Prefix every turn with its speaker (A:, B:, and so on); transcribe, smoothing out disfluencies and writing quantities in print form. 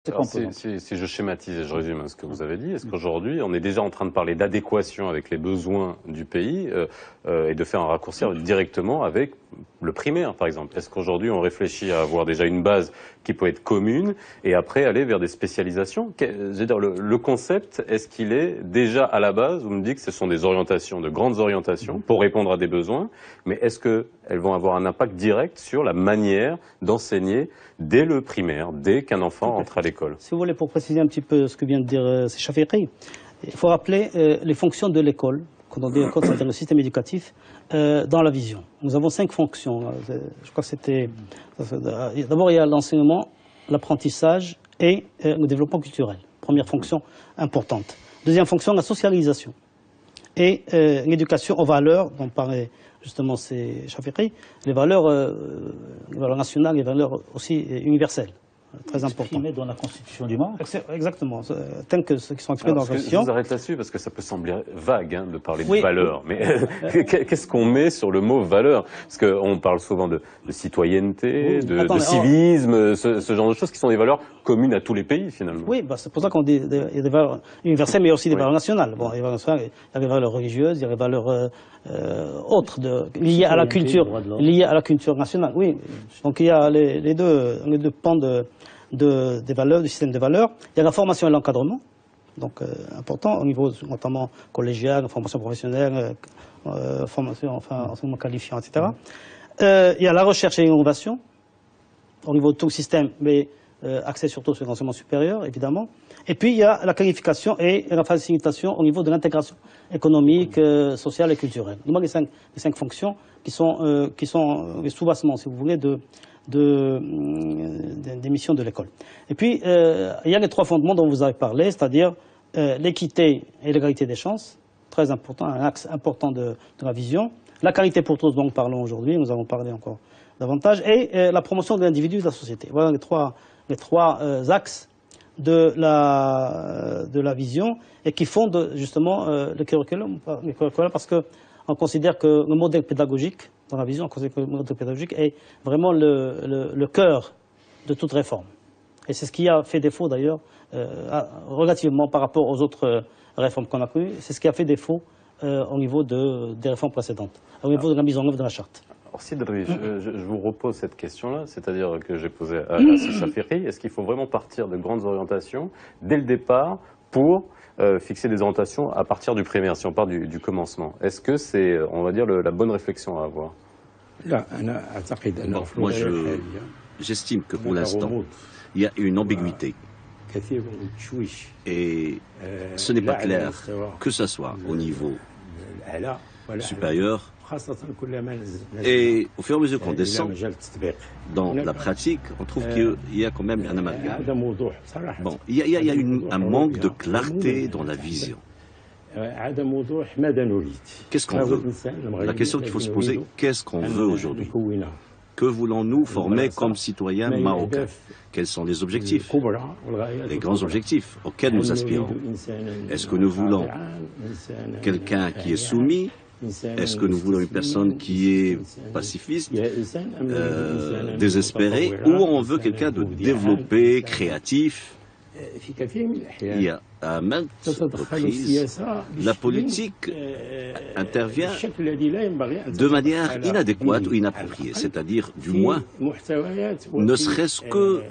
A: Alors, si je schématise et je résume ce que vous avez dit, est-ce qu'aujourd'hui on est déjà en train de parler d'adéquation avec les besoins du pays et de faire un raccourci directement avec le primaire par exemple? Est-ce qu'aujourd'hui on réfléchit à avoir déjà une base qui peut être commune et après aller vers des spécialisations? Je veux dire, le concept, est-ce qu'il est déjà à la base? Vous me dites que ce sont des orientations, de grandes orientations pour répondre à des besoins, mais est-ce qu'elles vont avoir un impact direct sur la manière d'enseigner dès le primaire, dès qu'un enfant rentre à l'école?
B: Si vous voulez, pour préciser un petit peu ce que vient de dire Chafiri, il faut rappeler les fonctions de l'école, quand on dit école, c'est-à-dire le système éducatif, dans la vision. Nous avons 5 fonctions. Je crois que c'était... D'abord, il y a l'enseignement, l'apprentissage et le développement culturel. Première fonction importante. Deuxième fonction, la socialisation. Et l'éducation aux valeurs, dont parlait justement c'est Chafiri, les valeurs nationales, les valeurs aussi universelles. Très important.
C: Exprimé dans la Constitution du Maroc.
B: Exactement, tels que ceux qui sont exprimés dans la Constitution.
A: Je vous arrête là-dessus parce que ça peut sembler vague de parler de valeurs. Mais qu'est-ce qu'on met sur le mot valeur? Parce qu'on parle souvent de citoyenneté, de civisme, ce genre de choses qui sont des valeurs communes à tous les pays finalement.
B: Oui, c'est pour ça qu'on dit qu'il y a des valeurs universelles mais aussi des valeurs nationales. Bon, il y a des valeurs religieuses, il y a des valeurs autres liées à la culture nationale. Oui, donc il y a les deux pans des valeurs, du système des valeurs. Il y a la formation et l'encadrement, donc important au niveau notamment collégial, formation professionnelle, formation, enseignement qualifiant, etc. Il y a la recherche et l'innovation au niveau de tout le système, mais axé surtout sur l'enseignement supérieur, évidemment. Et puis il y a la qualification et la facilitation au niveau de l'intégration économique, sociale et culturelle. Donc les cinq fonctions qui sont les sous-bassements, si vous voulez, des missions de l'école. Et puis, il y a les 3 fondements dont vous avez parlé, c'est-à-dire l'équité et l'égalité des chances, très important, un axe important de la vision. La qualité pour tous, dont nous parlons aujourd'hui, nous allons parler encore davantage, et la promotion de l'individu et de la société. Voilà les trois axes de la vision et qui fondent justement le curriculum, parce qu'on considère que le modèle pédagogique, dans la vision, on considère que le modèle pédagogique est vraiment le cœur de toute réforme. Et c'est ce qui a fait défaut d'ailleurs, relativement par rapport aux autres réformes qu'on a connues, c'est ce qui a fait défaut au niveau des réformes précédentes, au niveau de la mise en œuvre de la charte.
A: Alors Sidri, je vous repose cette question-là, c'est-à-dire que j'ai posé à Chafiri, est-ce qu'il faut vraiment partir de grandes orientations dès le départ pour fixer des orientations à partir du primaire, si on part du commencement? Est-ce que c'est, on va dire, la bonne réflexion à avoir?
D: Bon, moi, j'estime que pour l'instant, il y a une ambiguïté. Et ce n'est pas clair que ce soit au niveau supérieur. Et au fur et à mesure qu'on descend dans la pratique, on trouve qu'il y a quand même un amalgame. Bon, il y a un manque de clarté dans la vision. Qu'est-ce qu'on veut? La question qu'il faut se poser, qu'est-ce qu'on veut aujourd'hui? Que voulons-nous former comme citoyens marocains? Quels sont les objectifs, les grands objectifs auxquels nous aspirons? Est-ce que nous voulons quelqu'un qui est soumis? Est-ce que nous voulons une personne qui est pacifiste, désespérée, ou on veut quelqu'un de développé, créatif? Il y a à maintes reprises, la politique intervient de manière inadéquate ou inappropriée, c'est-à-dire, du moins, ne serait-ce que